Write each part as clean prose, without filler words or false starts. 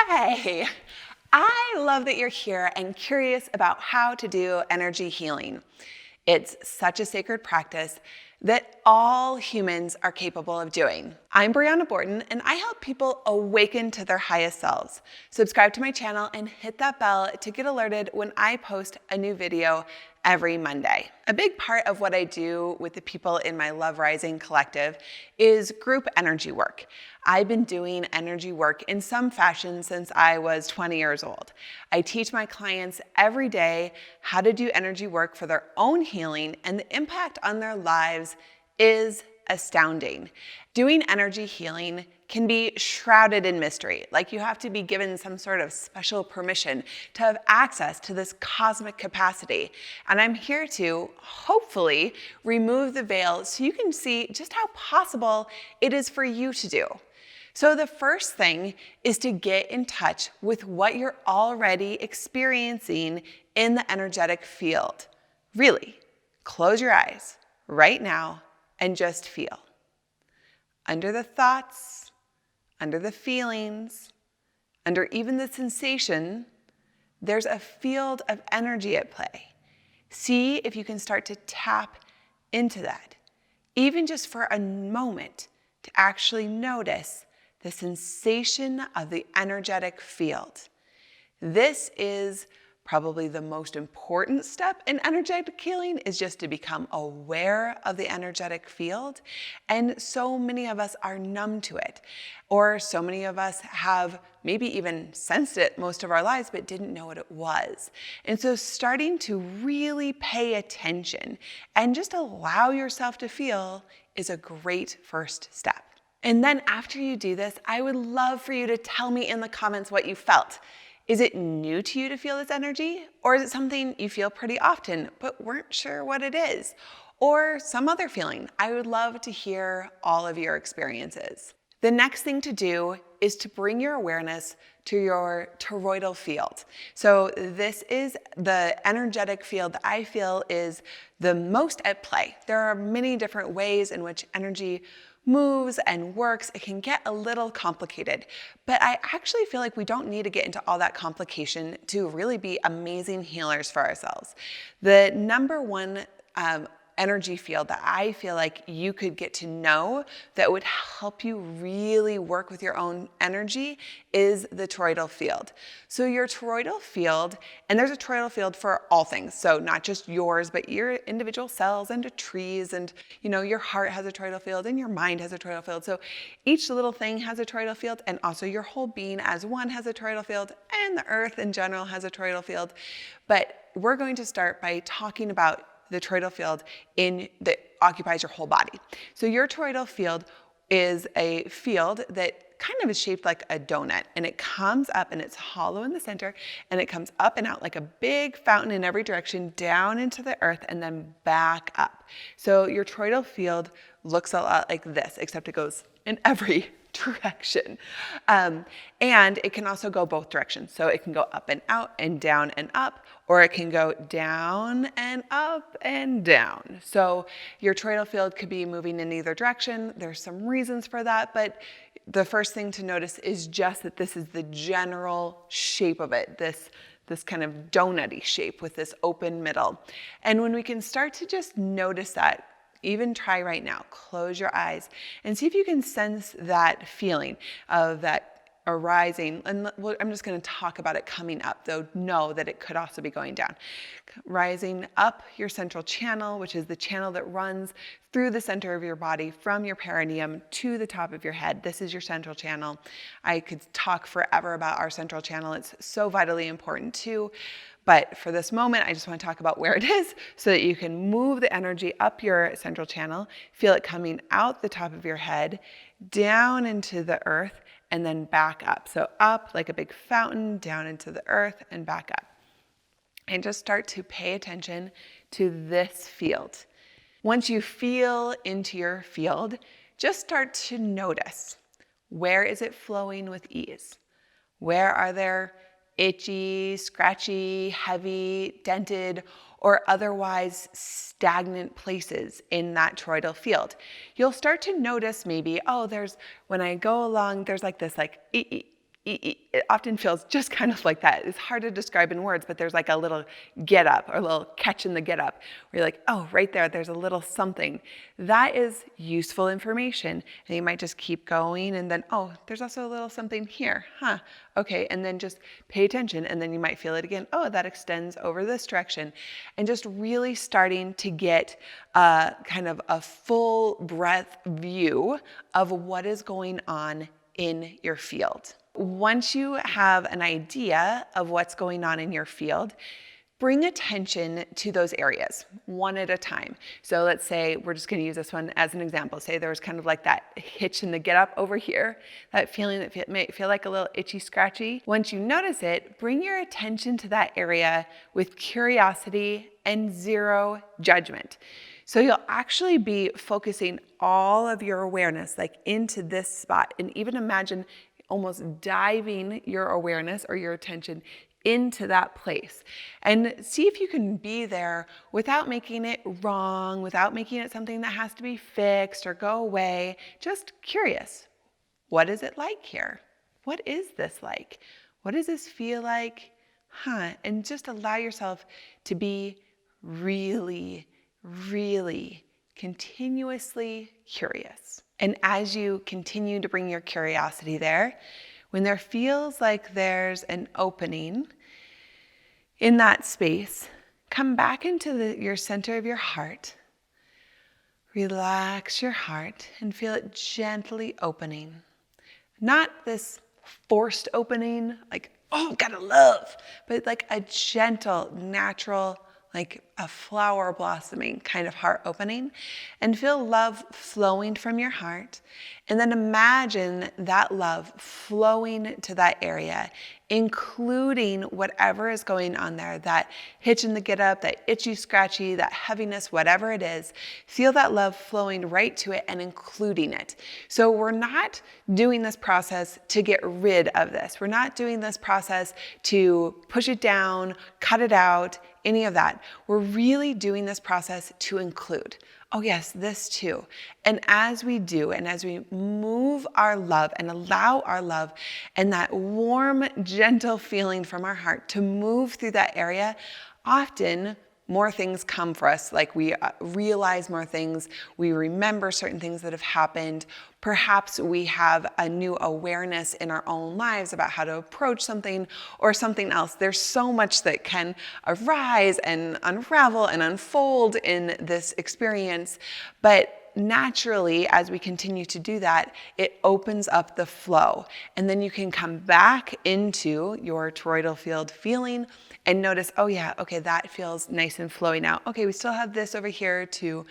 Hey, I love that you're here and curious about how to do energy healing. It's such a sacred practice that all humans are capable of doing. I'm Brianna Borton, and I help people awaken to their highest selves. Subscribe to my channel and hit that bell to get alerted when I post a new video every Monday. A big part of what I do with the people in my Love Rising collective is group energy work. I've been doing energy work in some fashion since I was 20 years old. I teach my clients every day how to do energy work for their own healing, and the impact on their lives is astounding. Doing energy healing can be shrouded in mystery, like you have to be given some sort of special permission to have access to this cosmic capacity. And I'm here to hopefully remove the veil so you can see just how possible it is for you to do. So the first thing is to get in touch with what you're already experiencing in the energetic field. Really, close your eyes right now and just feel. Under the thoughts, under the feelings, under even the sensation, there's a field of energy at play. See if you can start to tap into that, even just for a moment, to actually notice the sensation of the energetic field. This is probably the most important step in energetic healing, is just to become aware of the energetic field. And so many of us are numb to it, or so many of us have maybe even sensed it most of our lives, but didn't know what it was. And so starting to really pay attention and just allow yourself to feel is a great first step. And then after you do this, I would love for you to tell me in the comments what you felt. Is it new to you to feel this energy? Or is it something you feel pretty often but weren't sure what it is? Or some other feeling? I would love to hear all of your experiences. The next thing to do is to bring your awareness to your toroidal field. So this is the energetic field that I feel is the most at play. There are many different ways in which energy moves and works. It can get a little complicated, but I actually feel like we don't need to get into all that complication to really be amazing healers for ourselves. The number one energy field that I feel like you could get to know that would help you really work with your own energy is the toroidal field. So your toroidal field, and there's a toroidal field for all things, so not just yours, but your individual cells and the trees, and your heart has a toroidal field and your mind has a toroidal field. So each little thing has a toroidal field, and also your whole being as one has a toroidal field, and the earth in general has a toroidal field. But we're going to start by talking about the toroidal field that occupies your whole body. So your toroidal field is a field that kind of is shaped like a donut, and it comes up and it's hollow in the center, and it comes up and out like a big fountain in every direction, down into the earth and then back up. So your toroidal field looks a lot like this, except it goes in every direction. And it can also go both directions. So it can go up and out and down and up, or it can go down and up and down. So your toroidal field could be moving in either direction. There's some reasons for that, but the first thing to notice is just that this is the general shape of it, this kind of donut-y shape with this open middle. And when we can start to just notice that, even try right now, close your eyes and see if you can sense that feeling of that arising. And I'm just going to talk about it coming up, though know that it could also be going down. Rising up your central channel, which is the channel that runs through the center of your body from your perineum to the top of your head. This is your central channel. I could talk forever about our central channel. It's so vitally important too. But for this moment, I just want to talk about where it is so that you can move the energy up your central channel, feel it coming out the top of your head, down into the earth, and then back up. So up like a big fountain, down into the earth, and back up. And just start to pay attention to this field. Once you feel into your field, just start to notice, where is it flowing with ease? Where are there itchy, scratchy, heavy, dented, or otherwise stagnant places in that toroidal field? You'll start to notice maybe, when I go along, there's like this it often feels just kind of like that. It's hard to describe in words, but there's like a little get up or a little catch in the get up where you're like, oh, right there's a little something. That is useful information. And you might just keep going and then, oh, there's also a little something here. Huh. Okay. And then just pay attention. And then you might feel it again. Oh, that extends over this direction. And just really starting to get kind of a full breadth view of what is going on in your field. Once you have an idea of what's going on in your field, bring attention to those areas one at a time. So let's say we're just going to use this one as an example. Say there was kind of like that hitch in the get up over here, that feeling that may feel like a little itchy, scratchy. Once you notice it, bring your attention to that area with curiosity and zero judgment. So you'll actually be focusing all of your awareness like into this spot, and even imagine almost diving your awareness or your attention into that place, and see if you can be there without making it wrong, without making it something that has to be fixed or go away. Just curious. What is it like here? What is this like? What does this feel like? And just allow yourself to be really, really continuously curious. And as you continue to bring your curiosity there, when there feels like there's an opening in that space, come back into your center of your heart. Relax your heart and feel it gently opening. Not this forced opening, like, oh, gotta love, but like a gentle, natural, like a flower blossoming kind of heart opening, and feel love flowing from your heart. And then imagine that love flowing to that area, including whatever is going on there, that hitch in the get up, that itchy, scratchy, that heaviness, whatever it is. Feel that love flowing right to it and including it. So we're not doing this process to get rid of this. We're not doing this process to push it down, cut it out, any of that. We're really doing this process to include. Oh yes, this too. And as we do, and as we move our love and allow our love and that warm, gentle feeling from our heart to move through that area, often more things come for us. Like we realize more things, we remember certain things that have happened. Perhaps we have a new awareness in our own lives about how to approach something or something else. There's so much that can arise and unravel and unfold in this experience. But naturally, as we continue to do that, it opens up the flow. And then you can come back into your toroidal field feeling and notice, oh yeah, okay, that feels nice and flowy now. Okay, we still have this over here to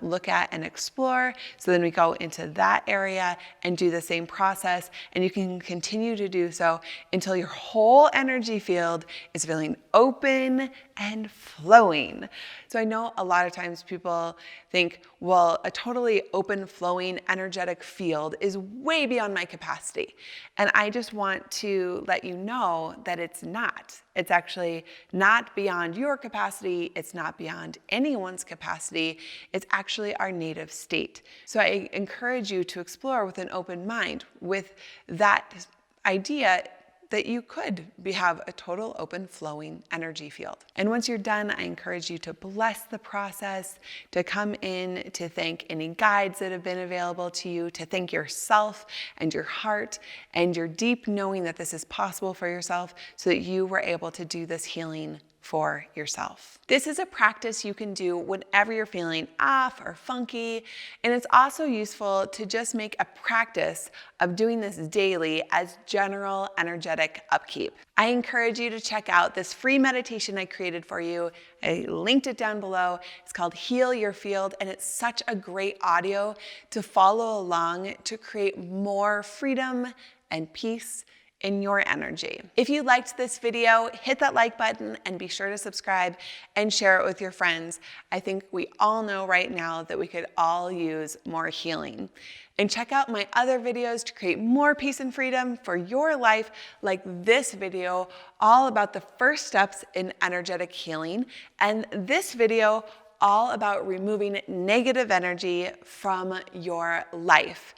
look at and explore. So then we go into that area and do the same process. And you can continue to do so until your whole energy field is feeling open and flowing. So I know a lot of times people think, well, a totally open, flowing, energetic field is way beyond my capacity. And I just want to let you know that it's not. It's actually not beyond your capacity. It's not beyond anyone's capacity. It's actually our native state. So I encourage you to explore with an open mind with that idea that you could have a total open flowing energy field. And once you're done, I encourage you to bless the process, to come in to thank any guides that have been available to you, to thank yourself and your heart and your deep knowing that this is possible for yourself so that you were able to do this healing for yourself. This is a practice you can do whenever you're feeling off or funky, and it's also useful to just make a practice of doing this daily as general energetic upkeep. I encourage you to check out this free meditation I created for you. I linked it down below. It's called Heal Your Field, and it's such a great audio to follow along to create more freedom and peace in your energy. If you liked this video, hit that like button and be sure to subscribe and share it with your friends. I think we all know right now that we could all use more healing. And check out my other videos to create more peace and freedom for your life, like this video all about the first steps in energetic healing, and this video all about removing negative energy from your life.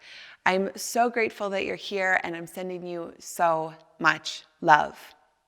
I'm so grateful that you're here, and I'm sending you so much love.